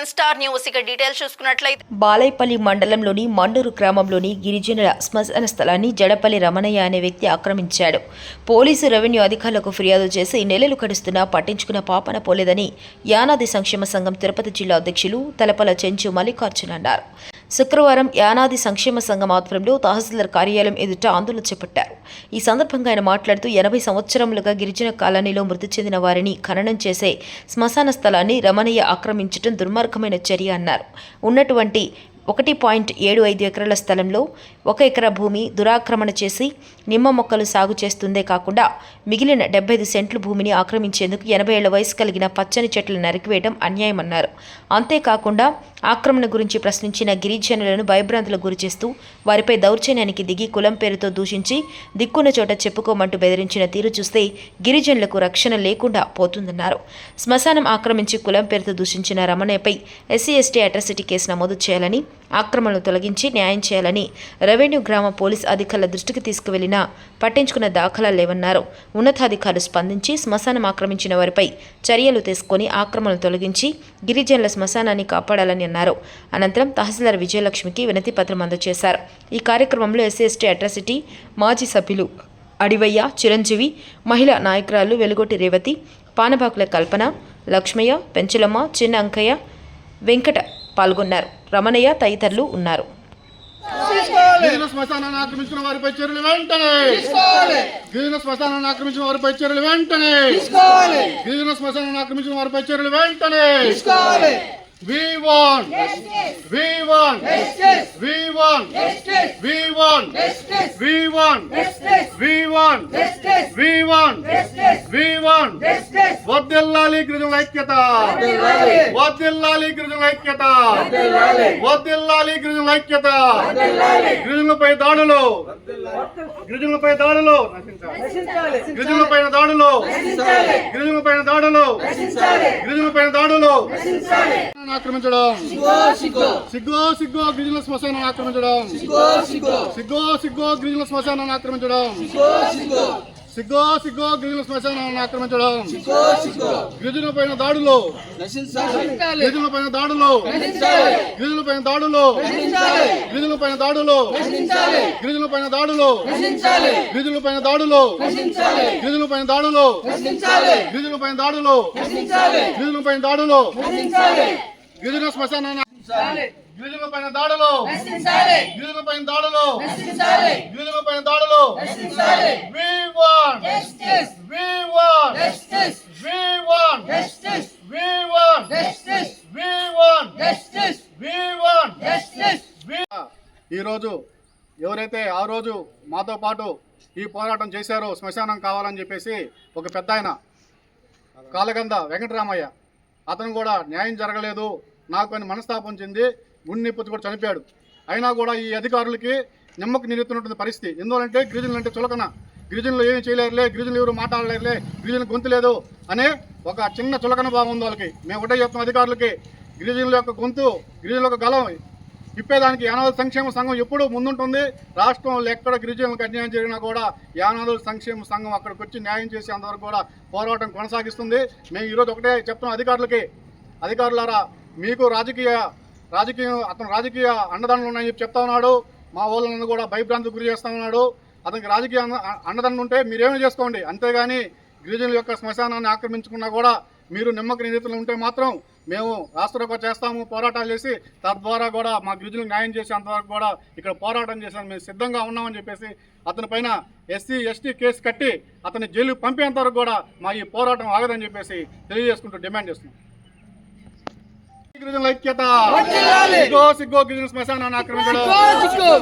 Sun star news ఇక details చూసుకున్నట్లయితే బాలైపల్లి మండలంలోని మండూరు గ్రామంలోని గిరిజనుల శ్మశాన స్థలాన్ని జడపల్లి రమణయ్య అనే వ్యక్తి ఆక్రమించాడు. పోలీసు రెవెన్యూ అధికారులకు ఫిర్యాదు చేసి నెలలు గడుస్తున్నా పట్టించుకున్న పాపన పోలేదని యానాది సంక్షేమ సంఘం తిరుపతి జిల్లా అధ్యక్షులు తలపల చెంచు మల్లికార్జున అన్నారు. శుక్రవారం యానాది సంక్షేమ సంఘం ఆధ్వర్యంలో తహసీల్దార్ కార్యాలయం ఎదుట ఆందోళన చేపట్టారు. ఈ సందర్భంగా ఆయన మాట్లాడుతూ 80 సంవత్సరములుగా గిరిజన కాలనీలో మృతి చెందిన వారిని ఖననం చేసే శ్మశాన స్థలాన్ని రమణయ్య ఆక్రమించడం దుర్మార్గమైన చర్య అన్నారు. ఉన్నటువంటి 1.75 ఎకరాల స్థలంలో 1 ఎకరా భూమి దురాక్రమణ చేసి నిమ్మ మొక్కలు సాగు చేస్తుందే కాకుండా మిగిలిన 75 సెంట్లు భూమిని ఆక్రమించేందుకు 80 ఏళ్ల వయసు కలిగిన పచ్చని చెట్లు నరికివేయడం అన్యాయమన్నారు. అంతేకాకుండా ఆక్రమణ గురించి ప్రశ్నించిన గిరిజనులను భయభ్రాంతులకు గురిచేస్తూ వారిపై దౌర్జన్యానికి దిగి కులం పేరుతో దూషించి దిక్కున్న చోట చెప్పుకోమంటూ బెదిరించిన తీరు చూస్తే గిరిజనులకు రక్షణ లేకుండా పోతుందన్నారు. శ్మశానం ఆక్రమించి కులం పేరుతో దూషించిన రమణయ్యపై ఎస్సీ ఎస్టీ అట్రాసిటీ కేసు నమోదు చేయాలని, ఆక్రమణను తొలగించి న్యాయం చేయాలని రెవెన్యూ గ్రామ పోలీస్ అధికారుల దృష్టికి తీసుకువెళ్లినా పట్టించుకున్న దాఖలాలు లేవన్నారు. ఉన్నతాధికారులు స్పందించి శ్మశానం ఆక్రమించిన వారిపై చర్యలు తీసుకొని ఆక్రమణను తొలగించి గిరిజనుల శ్మశానాన్ని కాపాడాలని అన్నారు. అనంతరం తహసీల్దార్ విజయలక్ష్మికి వినతి పత్రం అందజేశారు. ఈ కార్యక్రమంలో ఎస్సీ ఎస్టీ అట్రాసిటీ మాజీ సభ్యులు అడివయ్య, చిరంజీవి, మహిళా నాయకురాలు వెలుగొట్టి రేవతి, పానబాకుల కల్పన, లక్ష్మయ్య, పెంచలమ్మ, చిన్న అంకయ్య, వెంకట పాల్గొన్నారు. రమణయ్య తదితరులు ఉన్నారు. గిరిజన శ్మశానాన్ని ఆక్రమించిన వారిపై చర్యలు వెంటనే గిరిజన శ్మశానాన్ని ఆక్రమించిన వారిపై చర్యలు వెంటనే గిరిజన శ్మశానాన్ని ఆక్రమించిన వారిపై చర్యలు వెంటనే We want justice. We want justice. We want justice. We want justice. We want justice. We want justice. We want justice. We want justice. వర్ధిల్లాలి గిరిజనుల ఐక్యత. వర్ధిల్లాలి గిరిజనుల ఐక్యత. వర్ధిల్లాలి గిరిజనుల ఐక్యత. గిరిజనులపై దాడులు. గిరిజనులపై దాడులు. గిరిజనులపైన దాడులు. గిరిజనులపైన దాడులు. గిరిజనులపైన దాడులు. ఆక్రమించడం సిగ్గో సిగ్గో గిరిజనుల శ్మశానాన్ని ఆక్రమించడం సిగ్గో సిగ్గో గిరిజనుల శ్మశానాన్ని ఆక్రమించడం సిగ్గో సిగ్గో గిరిజనుల శ్మశానాన్ని ఆక్రమించడం గిరిజనులపైన దాడులు గిరిజనులపైన దాడులు గిరిజనులపైన దాడులు గిరిజనులపైన దాడులు గిరిజనులపైన దాడులు గిరిజనులపైన దాడులు గిరిజనులపైన దాడులు గిరిజనులపైన దాడులు గిరిజనులపైన దాడులు గిరిజన శ్మశానాన్ని గిరిజనులపైన దాడులు గిరిజనులపైన దాడులు గిరిజనులపైన దాడులు We want justice. We want justice. We want justice. We want justice. We want justice. We want justice. ఈరోజు ఎవరైతే ఆ రోజు మాతో పాటు ఈ పోరాటం చేశారో శ్మశానం కావాలని చెప్పేసి ఒక పెద్ద ఆయన కాలగంద వెంకటరామయ్య అతను కూడా న్యాయం జరగలేదు నాకు అని మనస్తాపం చెంది గుండె నొప్పితో కూడా చనిపోయాడు. అయినా కూడా ఈ అధికారులకి నిమ్మకు నిలుతున్నటువంటి పరిస్థితి. ఎందువలంటే గిరిజనులు అంటే చులకన, గిరిజనులు ఏమీ చేయలేరులే, గిరిజనులు ఎవరు మాట్లాడలేరులే, గిరిజనులు గొంతు లేదు అనే ఒక చిన్న చులకన భావం ఉంది వాళ్ళకి. మేము ఒకటే చెప్తాం అధికారులకి, గిరిజనుల యొక్క గొంతు, గిరిజనుల యొక్క గలం ఇప్పేదానికి యానాదుల సంక్షేమ సంఘం ఎప్పుడూ ముందుంటుంది. రాష్ట్రంలో ఎక్కడ గిరిజనులకు అన్యాయం జరిగినా కూడా యానాదుల సంక్షేమ సంఘం అక్కడికి వచ్చి న్యాయం చేసేంతవరకు కూడా పోరాటం కొనసాగిస్తుంది. మేము ఈరోజు ఒకటే చెప్తున్నాం అధికారులకి, అధికారులారా మీకు అతను రాజకీయ అండదండలు ఉన్నాయని చెప్పి చెప్తా ఉన్నాడు. మా వాళ్ళని కూడా భయభ్రాంతికి గురి చేస్తూ ఉన్నాడు. అతనికి రాజకీయ అండదండలు ఉంటే మీరేమీ చేసుకోండి, అంతేగాని గిరిజనుల యొక్క శ్మశానాన్ని ఆక్రమించుకున్నా కూడా మీరు నిమ్మక నిందితులు ఉంటే మాత్రం మేము రాష్ట్రంలో చేస్తాము, పోరాటాలు చేసి తద్వారా కూడా మా గిరిజనులకు న్యాయం చేసేంతవరకు కూడా ఇక్కడ పోరాటం చేసాను, మేము సిద్ధంగా ఉన్నామని చెప్పేసి అతని పైన ఎస్సీ ఎస్టీ కేసు కట్టి అతని జైలు పంపేంత వరకు కూడా మా ఈ పోరాటం ఆగదని చెప్పేసి తెలియజేసుకుంటూ డిమాండ్ చేస్తున్నాం. గిరిజనుల ఐక్యత. సిగ్గో సిగ్గో గిరిజన శ్మశానాన్ని ఆక్రమించడం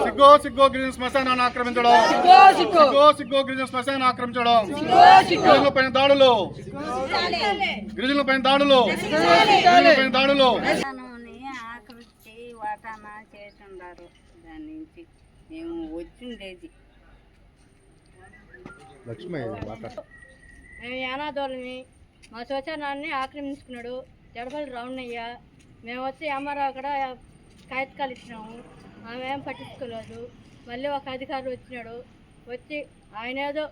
సిగ్గో సిగ్గో గిరిజన శ్మశానాన్ని ఆక్రమించడం సిగ్గో సిగ్గో గిరిజన శ్మశానాన్ని ఆక్రమించడం గిరిజనులపైన దాడులు గిరిజనులపైన దాడులు గిరిజనులపైన దాడులు ఆకృతి వాటానా చేస్తున్నారు. దాని నుంచి మేము వచ్చిండేది మేము యానాదోళ్ళని మా శ్మశానాన్ని ఆక్రమించుకున్నాడు జడపల్లి రమణయ్య. మేము వచ్చి ఎంఆర్ఓ అక్కడ కాగితాలు ఇచ్చినాము, ఆమె ఏం పట్టించుకోలేదు. మళ్ళీ ఒక అధికారి వచ్చినాడు, వచ్చి ఆయన ఏదో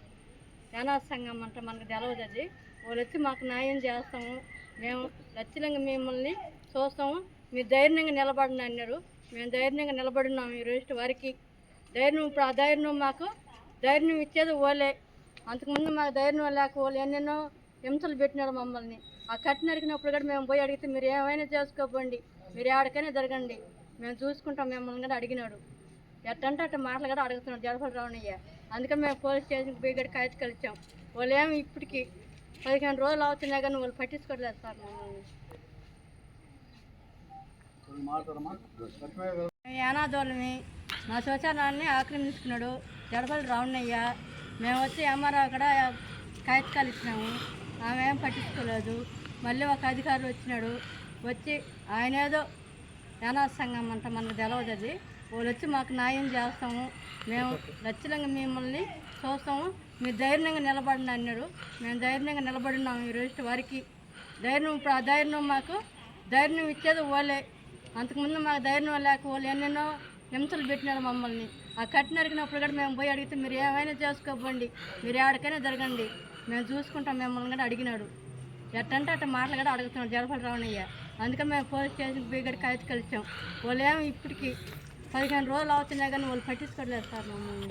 యానాద సంఘం అంట మనకు తెలవదు, అది వాళ్ళు వచ్చి మాకు న్యాయం చేస్తాము, మేము లక్షలంగా మిమ్మల్ని చూస్తాము, మీరు ధైర్యంగా నిలబడిన అన్నారు. మేము ధైర్యంగా నిలబడినాము ఈ రోజు వరకు. ధైర్యం ఇప్పుడు ఆ ధైర్యం మాకు ధైర్యం ఇచ్చేది ఓలే. అంతకుముందు మాకు ధైర్యం లేక వాళ్ళు ఎన్నెన్నో హింసలు పెట్టినారు మమ్మల్ని. ఆ కట్టి నరికినప్పుడు కూడా మేము పోయి అడిగితే మీరు ఏమైనా చేసుకోబండి, మీరు ఎక్కడికైనా జరగండి, మేము చూసుకుంటాం మిమ్మల్ని కూడా అడిగినాడు. ఎట్టంటే అట్ట మాటలు కూడా అడుగుతున్నాడు జడపల్లి రావణయ్య. అందుకని మేము పోలీస్ స్టేషన్కి పోయి కూడా కాగితం కలిసాం. వాళ్ళు ఏమి ఇప్పటికి 15 రోజులు అవుతున్నాయి కానీ వాళ్ళు పట్టించుకోవట్లేదు సార్ మమ్మల్ని. మేము అనాథోళ్ళమి. మా శౌచాలయాన్ని ఆక్రమించుకున్నాడు జడపల్లి రావణయ్య. మేము వచ్చి ఎంఆర్ఓ అక్కడ కాగితాలు ఇచ్చినాము, ఆమె ఏం పట్టించుకోలేదు. మళ్ళీ ఒక అధికారి వచ్చినాడు, వచ్చి ఆయన ఏదో అనాథ సంఘం అంట, మనకు తెలవదు అది. వాళ్ళు వచ్చి మాకు న్యాయం చేస్తాము, మేము లక్షలంగా మిమ్మల్ని చూస్తాము, మీరు ధైర్యంగా నిలబడిన అన్నాడు. మేము ధైర్యంగా నిలబడినాము ఈ రోజు వరకు. ధైర్యం ఇప్పుడు ఆ ధైర్యం మాకు ధైర్యం ఇచ్చేది ఓలే. అంతకుముందు మాకు ధైర్యం లేక వాళ్ళు ఎన్నెన్నో హింసలు పెట్టినారు మమ్మల్ని. ఆ కట్టి నరికినప్పుడు కూడా మేము పోయి అడిగితే మీరు ఏమైనా చేసుకోబండి, మీరు ఎక్కడికైనా జరగండి, మేము చూసుకుంటాం మిమ్మల్ని కూడా అడిగినాడు. ఎట్టంటే అట్ట మాటలు కూడా అడుగుతున్నాడు జడపల్లి రావణయ్య. అందుకని మేము పోలీస్ స్టేషన్కి పోయి కూడా కాగితం కలిసాం. వాళ్ళు ఏమి ఇప్పటికి 15 రోజులు అవుతున్నాయి కానీ వాళ్ళు పట్టించుకోవట్లేదు సార్ మమ్మల్ని.